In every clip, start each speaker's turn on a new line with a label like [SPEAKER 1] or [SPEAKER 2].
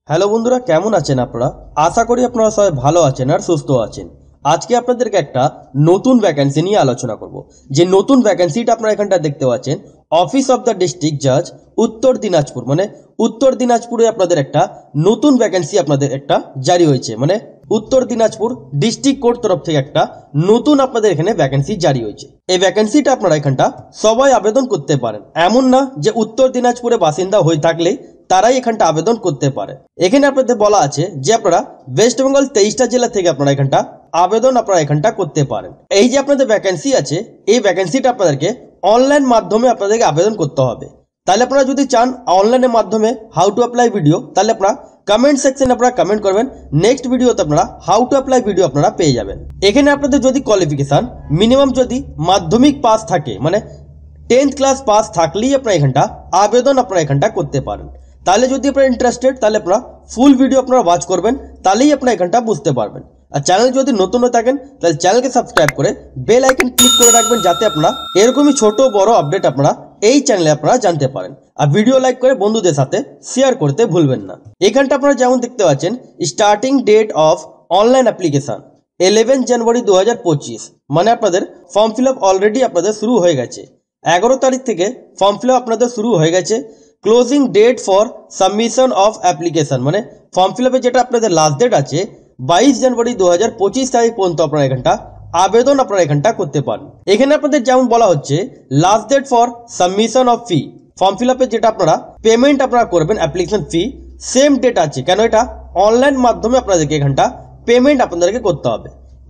[SPEAKER 1] Hello বন্ধুরা, কেমন আছেন আপনারা? আশা করি আপনারা সবাই ভালো আছেন আর সুস্থ আছেন। আজকে আপনাদেরকে একটা নতুন ভ্যাকেন্সি নিয়ে আলোচনা করব। যে নতুন ভ্যাকেন্সিটা আপনারা এখানটা দেখতে পাচ্ছেন, অফিস অফ দ্য ডিস্ট্রিক্ট জাজ উত্তর দিনাজপুর, মানে উত্তর দিনাজপুরে আপনাদের একটা নতুন ভ্যাকেন্সি আপনাদের একটা জারি হয়েছে। মানে উত্তর দিনাজপুর ডিস্ট্রিক্ট কোর্ট তরফ থেকে একটা নতুন আপনাদের এখানে ভ্যাকেন্সি জারি হয়েছে। এই ভ্যাকেন্সিটা আপনারা এখানটা সবাই আবেদন করতে পারেন, এমন না যে উত্তর দিনাজপুরে বাসিন্দা হয়ে থাকলেই তারাই এখানটা আবেদন করতে পারে। এখানে আপনাদের বলা আছে যে আপনারা ওয়েস্ট বেঙ্গল 23টা জেলা থেকে আপনারা এখানটা আবেদন আপনারা এখানটা করতে পারেন। এই যে আপনাদের ভ্যাকেন্সি আছে, এই ভ্যাকেন্সিটা আপনাদেরকে অনলাইন মাধ্যমে আপনাদেরকে আবেদন করতে হবে। তাহলে আপনারা যদি চান অনলাইনের মাধ্যমে হাউ টু অ্যাপ্লাই ভিডিও, তাহলে আপনারা কমেন্ট সেকশনে আপনারা কমেন্ট করবেন, নেক্সট ভিডিওতে আপনারা হাউ টু অ্যাপ্লাই ভিডিও আপনারা পেয়ে যাবেন। এখানে আপনাদের যদি কোয়ালিফিকেশন মিনিমাম যদি মাধ্যমিক পাস থাকে, মানে 10th ক্লাস পাস থাকলেই আপনারা এখানটা আবেদন আপনারা এখানটা করতে পারেন। তাহলে যদি আপনারা ইন্টারেস্টেড, তাহলে আপনারা ফুল ভিডিও আপনারা ওয়াচ করবেন, তাহলেই আপনারা এখানটা বুঝতে পারবেন। আর চ্যানেল যদি নতুন হয়ে থাকেন তাহলে চ্যানেলকে সাবস্ক্রাইব করে বেল আইকন ক্লিক করে রাখবেন, যাতে আপনারা এরকমই ছোট বড় আপডেট আপনারা এই চ্যানেলে আপনারা জানতে পারেন। আর ভিডিও লাইক করে বন্ধুদের সাথে শেয়ার করতে ভুলবেন না। এখানটা আপনারা যেমন দেখতে পাচ্ছেন, starting date of online application 11 January 2025, মানে আপনাদের ফর্ম ফিল আপ অলরেডি আপনাদের শুরু হয়ে গেছে। 11 তারিখ থেকে ফর্ম ফিল আপ আপনাদের শুরু হয়ে গেছে। Closing date for submission of application, মানে ফর্ম ফিল আপে যেটা আপনাদের লাস্ট ডেট আছে 22 জানুয়ারি 2025 তারিখ পর্যন্ত আপনারা এখানটা আবেদন আপনারা এখানটা করতে পারেন। এখানে আপনাদের যেমন বলা হচ্ছে last date for submission of fee, form fill আপে যেটা আপনারা পেমেন্ট আপনারা করবেন অ্যাপ্লিকেশন ফি, সেম ডেট আছে। কেন এটা অনলাইন মাধ্যমে আপনাদেরকে এখানটা পেমেন্ট আপনাদেরকে করতে হবে।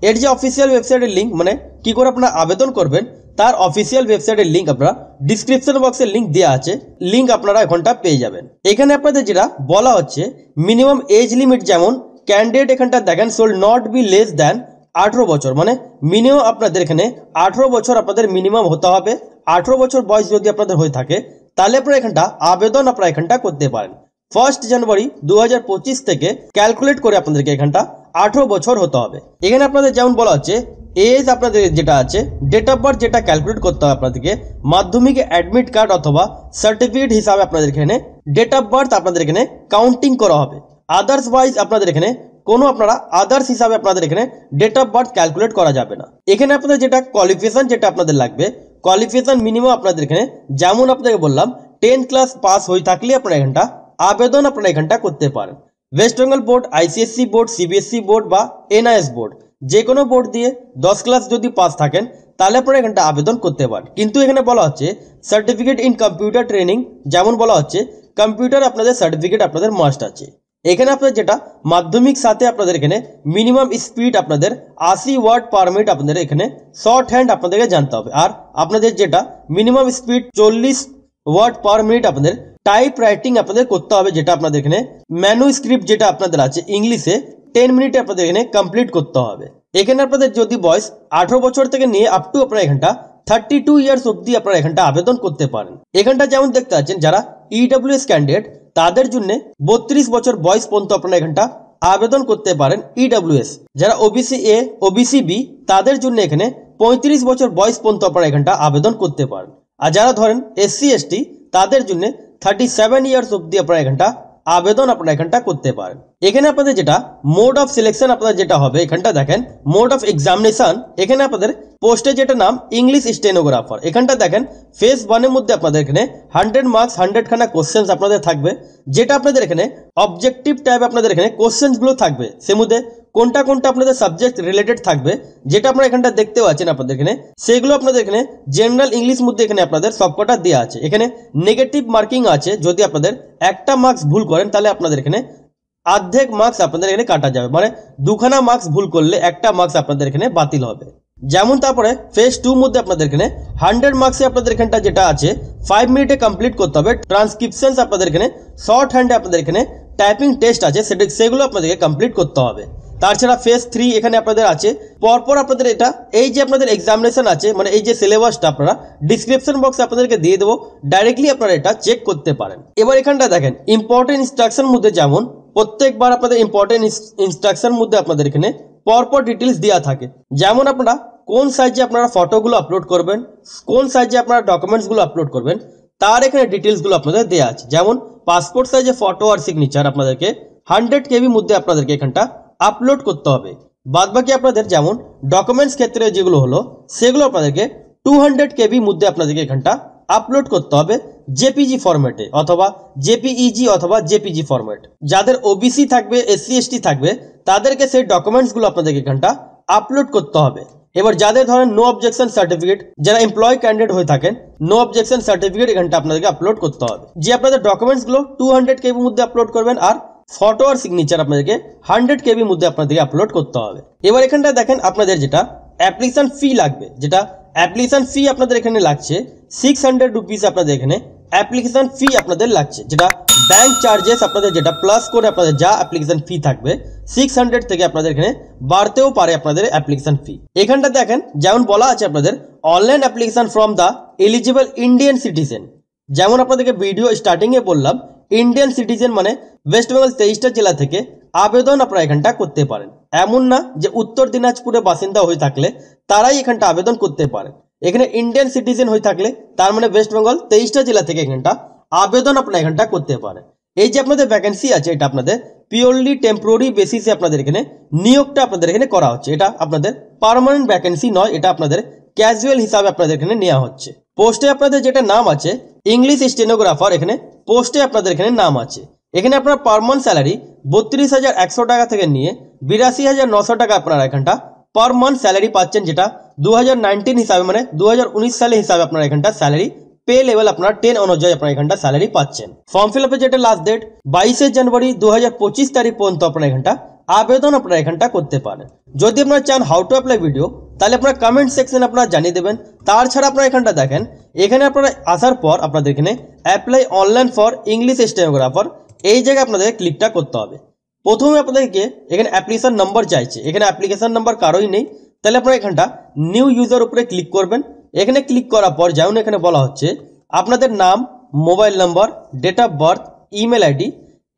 [SPEAKER 1] এর যে অফিসিয়াল ওয়েবসাইটের লিঙ্ক, মানে কি করে আপনারা আবেদন করবেন তার অফিসিয়াল ওয়েবসাইটের লিঙ্ক আপনারা ডিসক্রিপশন বক্সে লিঙ্ক দেওয়া আছে, লিঙ্ক আপনারা এখানটা পেয়ে যাবেন। এখানে আপনাদের যেটা বলা হচ্ছে মিনিমাম এজ লিমিট, যেমন ক্যান্ডিডেট এখানটা দেখেন should not be less than 18 বছর, মানে মিনিমাম আপনাদের এখানে 18 বছর আপনাদের মিনিমাম হতে হবে। 18 বছর বয়স যদি আপনাদের হয়ে থাকে তাহলে আপনারা এখানটা আবেদন আপনারা এখানটা করতে পারেন। 1 জানুয়ারি 2025 থেকে ক্যালকুলেট করে আপনাদেরকে এখানটা 18 বছর হতে হবে। এখানে আপনাদের যেমন বলা হচ্ছে এজ আপনাদের যেটা আছে ডেট অফ বার্থ যেটা ক্যালকুলেট করতে হবে আপনাদেরকে মাধ্যমিক অ্যাডমিট কার্ড অথবা সার্টিফিকেট হিসাবে আপনাদের এখানে ডেট অফ বার্থ আপনাদের এখানে কাউন্টিং করা হবে। আদার্স ওয়াইজ আপনাদের এখানে কোনো আপনারা আদার্স হিসাবে আপনাদের এখানে ডেট অফ বার্থ ক্যালকুলেট করা যাবে না। এখানে আপনাদের যেটা কোয়ালিফিকেশন যেটা আপনাদের লাগবে, কোয়ালিফিকেশন মিনিমাম আপনাদের এখানে যেমন আপনাকে বললাম 10th ক্লাস পাস হয়ে থাকলে আপনারা এখানটা আবেদন আপনারা এখানটা করতে পারেন। West Bengal board, ICSE board, CBSE board বা এনআইএস বোর্ড যে কোনো বোর্ড দিয়ে 10 ক্লাস যদি পাস থাকেন তাহলে আপনারা এখানটা আবেদন করতে পারেন। কিন্তু এখানে বলা হচ্ছে সার্টিফিকেট ইন কম্পিউটার ট্রেনিং, যেমন বলা হচ্ছে কম্পিউটার আপনাদের সার্টিফিকেট আপনাদের মাস্ট আছে। এখানে আপনাদের যেটা মাধ্যমিক সাথে আপনাদের এখানে মিনিমাম স্পিড আপনাদের 80 ওয়ার্ড পার মিনিট আপনাদের এখানে শর্ট হ্যান্ড আপনাদেরকে জানতে হবে। আর আপনাদের যেটা minimum speed 40 word per minute আপনাদের টাইপ রাইটিং আপনাদের করতে হবে, যেটা আপনাদের এখানে ম্যানুস্ক্রিপ্ট যেটা আপনাদের আছে ইংলিশে 10 মিনিটে আপনাদের এখানে কমপ্লিট করতে হবে। এখানে আপনাদের যদি বয়স 18 বছর থেকে নিয়ে আপ টু আপনারা এখানটা 32 ইয়ার্স অবধি আপনারা এখানটা আবেদন করতে পারেন। এখানটা যেমন দেখতে পাচ্ছেন যারা ইডব্লিউএস ক্যান্ডিডেট তাদের জন্য 32 বছর বয়স পর্যন্ত আপনারা এখানটা আবেদন করতে পারেন ইডব্লিউএস। যারা ওবিসি এ, ওবিসি বি তাদের জন্য এখানে 35 বছর বয়স পর্যন্ত আপনারা এখানটা আবেদন করতে পারেন। আর যারা ধরেন এসসি এসটি তাদের জন্য 37 ইয়ার্স অবধি আপনারা এখানটা আবেদন আপনারা এখানটা করতে পারেন। এখানে আপনাদের যেটা মোড অফ সিলেকশন আপনাদের যেটা হবে এখানটা দেখেন মোড অফ এক্সামিনেশন, এখানে আপনাদের পোস্টে যেটা নাম ইংলিশ স্টেনোগ্রাফার। এখানটা দেখেন ফেজ 1 এর মধ্যে আপনাদের এখানে 100 মার্কস 100 খানা কোশ্চেন্স আপনাদের থাকবে, যেটা আপনাদের এখানে অবজেক্টিভ টাইপ আপনাদের এখানে কোশ্চেন্সগুলো থাকবে। সে মধ্যে কোনটা কোনটা আপনাদের সাবজেক্ট রিলেটেড থাকবে যেটা আপনারা এখানটা দেখতে পাচ্ছেন আপনাদের এখানে, সেগুলো আপনাদের এখানে জেনারেল ইংলিশ মধ্যে এখানে আপনাদের সবকটা দেওয়া আছে। এখানে নেগেটিভ মার্কিং আছে, যদি আপনাদের একটা মার্কস ভুল করেন তাহলে আপনাদের এখানে অর্ধেক মার্কস আপনাদের এখানে কাটা যাবে, মানে দুখানা মার্কস ভুল করলে একটা মার্কস আপনাদের এখানে বাতিল হবে। যেমন তারপরে ফেজ 2 মধ্যে আপনাদের এখানে 100 মার্কসে আপনাদের এখানটা যেটা আছে 5 মিনিটে কমপ্লিট করতে হবে। ট্রান্সক্রিপশনস আপনাদের এখানে শর্ট হ্যান্ডে আপনাদের এখানে টাইপিং টেস্ট আছে, সেগুলো আপনাদেরকে কমপ্লিট করতে হবে। তাছাড়া ফেজ 3 এখানে আপনাদের আছে পরপর আপনাদের এটা এই যে আপনাদের এক্সামিনেশন আছে, মানে এই যে সিলেবাসটা আপনারা ডিসক্রিপশন বক্সে আপনাদেরকে দিয়ে দেবো, ডাইরেক্টলি আপনারা এটা চেক করতে পারেন। এবার এখানটা দেখেন ইম্পর্টেন্ট ইনস্ট্রাকশন মধ্যে যেমন প্রত্যেকবার আপনাদের ইম্পর্টেন্ট ইনস্ট্রাকশন মধ্যে আপনাদের এখানে পরপর ডিটেলস দেওয়া থাকে। যেমন আপনারা কোন সাইজে আপনারা ফটোগুলো আপলোড করবেন, কোন সাইজে আপনারা ডকুমেন্টসগুলো আপলোড করবেন, তার এখানে ডিটেলসগুলো আপনাদের দেওয়া আছে। যেমন পাসপোর্ট সাইজে ফটো আর সিগনেচার আপনাদেরকে 100 কেবি মধ্যে আপনাদেরকে এখানটা আপলোড করতে হবে। বাদবাকি আপনাদের যেমন ডকুমেন্টস ক্ষেত্রে যেগুলো হলো সেগুলো আপনাদেরকে 200 কেবি মধ্যে আপনাদেরকে এখানটা আপলোড করতে হবে জেপিজি ফরম্যাটে অথবা জেপিইজি অথবা জেপিজি ফরম্যাট। যাদের ওবিসি থাকবে, এসসি এসটি থাকবে, তাদেরকে সেই ডকুমেন্টসগুলো আপনাদেরকে এখানটা আপলোড করতে হবে। এবার যাদের ধরেন নো অবজেকশন সার্টিফিকেট, যারা এমপ্লয় ক্যান্ডিডেট হয়ে থাকেন, নো অবজেকশন সার্টিফিকেট এখানটা আপনাদেরকে আপলোড করতে হবে। যে আপনাদের ডকুমেন্টসগুলো 200 কেবি মধ্যে আপলোড করবেন আর ফটো আর সিগনেচার আপনাদেরকে 100 কেবি মধ্যে আপনাদেরকে আপলোড করতে হবে। এবার এখানটা দেখেন আপনাদের যেটা অ্যাপ্লিকেশন ফি লাগবে, যেটা অ্যাপ্লিকেশন ফি আপনাদের এখানে লাগছে 600 রুপিস। আপনাদের এখানে অ্যাপ্লিকেশন ফি আপনাদের লাগছে, যেটা ব্যাংক চার্জেস আপনাদের যেটা প্লাস করে আপনাদের যা অ্যাপ্লিকেশন ফি থাকবে 600 থেকে আপনাদের এখানে বাড়তেও পারে আপনাদের অ্যাপ্লিকেশন ফি। এখানটা দেখেন যেমন বলা আছে আপনাদের online application from the eligible Indian citizen. যেমন আপনাদেরকে ভিডিও স্টার্টিংয়ে বললাম, ইন্ডিয়ান সিটিজেন মানে ওয়েস্ট বেঙ্গল 23টা জেলা থেকে আবেদন আপনারা এখানটা করতে পারেন। এমন না যে উত্তর দিনাজপুরের বাসিন্দা হয়ে থাকলে তারাই এখানটা আবেদন করতে পারেন। এখানে ইন্ডিয়ান সিটিজেন হয়ে থাকলে তার মানে ওয়েস্ট বেঙ্গল 23টা জেলা থেকে এখানটা আবেদন আপনারা এখানটা করতে পারেন। এই যে আপনাদের ভ্যাকেন্সি আছে এটা আপনাদের পিওরলি টেম্পোরারি বেসিসে আপনাদের এখানে নিয়োগটা আপনাদের এখানে করা হচ্ছে। এটা আপনাদের পার্মানেন্ট ভ্যাকেন্সি নয়, এটা আপনাদের ক্যাজুয়াল হিসাবে আপনাদের এখানে নেওয়া হচ্ছে। পোস্টে আপনাদের যেটা নাম আছে ইংলিশ স্টেনোগ্রাফার, এখানে পোস্টে আপনাদের এখানে নাম আছে। এখানে আপনার পার মান্থ স্যালারি 32,100 টাকা থেকে নিয়ে 82,900 টাকা আপনারা এখানটা পার মান্থ স্যালারি পাচ্ছেন, যেটা 2019 হিসাবে মানে 2019 সালে হিসাবে আপনারা এখানটা স্যালারি পে লেভেল আপনারা 10 অনুযায়ী আপনারা এখানটা স্যালারি পাচ্ছেন। ফর্ম ফিল আপের যেটা লাস্ট ডেট 22 জানুয়ারি 2025 তারিখ পর্যন্ত আপনারা এখানটা আবেদন আপনারা এখানটা করতে পারেন। যদি আপনারা চান হাউ টু অ্যাপ্লাই ভিডিও, তাহলে আপনারা কমেন্ট সেকশনে আপনারা জানিয়ে দেবেন। তাছাড়া আপনারা এখানটা দেখেন, এখানে আপনারা আসার পর আপনাদের এখানে apply online for English stenographer এই জায়গায় আপনাদের ক্লিকটা করতে হবে। প্রথমে আপনাদেরকে এখানে অ্যাপ্লিকেশন নাম্বার চাইছে, এখানে অ্যাপ্লিকেশন নাম্বার কারোই নেই, তাহলে আপনারা এখানটা নিউ ইউজার উপরে ক্লিক করবেন। এখানে ক্লিক করার পর যেমন এখানে বলা হচ্ছে আপনাদের নাম, mobile number, date of birth, email ID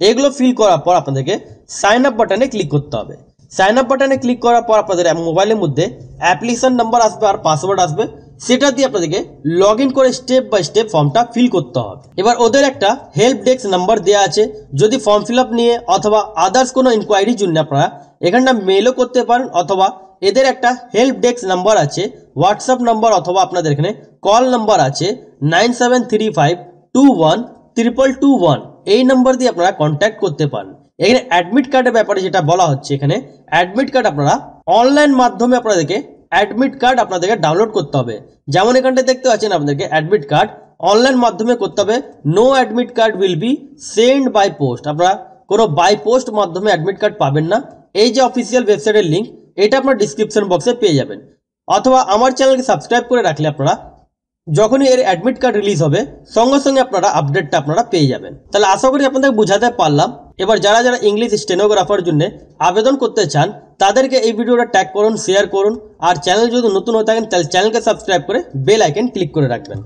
[SPEAKER 1] এগুলো ফিল করার পর আপনাদেরকে সাইন আপ বাটনে ক্লিক করতে হবে। সাইন আপ বাটনে ক্লিক করার পর আপনাদের মোবাইলের মধ্যে অ্যাপ্লিকেশন নাম্বার আসবে আর পাসওয়ার্ড আসবে, সেটা দিয়ে আপনাদেরকে লগ ইন করে স্টেপ বাই স্টেপ ফর্মটা ফিল করতে হবে। এবার ওদের একটা হেল্প ডেস্ক নাম্বার দেওয়া আছে, যদি ফর্ম ফিল আপ নিয়ে অথবা আদার্স কোনো ইনকোয়ারির জন্য আপনারা এখানটা মেলও করতে পারেন, অথবা এদের একটা হেল্প ডেস্ক নাম্বার আছে, হোয়াটসঅ্যাপ নাম্বার অথবা আপনাদের এখানে কল নাম্বার আছে 9735212221। এই নাম্বার দিয়ে আপনারা কন্ট্যাক্ট করতে পারেন। এখানে অ্যাডমিট কার্ডের ব্যাপারে যেটা বলা হচ্ছে, এখানে অ্যাডমিট কার্ড আপনারা অনলাইন মাধ্যমে আপনাদেরকে অ্যাডমিট কার্ড আপনাদেরকে ডাউনলোড করতে হবে। যেমন এখানটা দেখতে পাচ্ছেন আপনাদেরকে অ্যাডমিট কার্ড অনলাইন মাধ্যমে করতে হবে। No admit card will be send by post, আপনারা কোনো বাই পোস্ট মাধ্যমে অ্যাডমিট কার্ড পাবেন না। এই যে অফিসিয়াল ওয়েবসাইটের লিঙ্ক এটা আপনার ডিসক্রিপশন বক্সে পেয়ে যাবেন, অথবা আমার চ্যানেলকে সাবস্ক্রাইব করে রাখলে আপনারা যখনই এর অ্যাডমিট কার্ড রিলিজ হবে সঙ্গে সঙ্গে আপনারা আপডেটটা আপনারা পেয়ে যাবেন। তাহলে আশা করি আপনাদের বোঝাতে পারলাম। এবার যারা যারা ইংলিশ স্টেনোগ্রাফার জন্য আবেদন করতে চান তাদেরকে এই ভিডিওটা ট্যাগ করুন, শেয়ার করুন, আর চ্যানেল যদি নতুন হয়ে থাকেন তাহলে চ্যানেলকে সাবস্ক্রাইব করে বেল আইকন ক্লিক করে রাখবেন।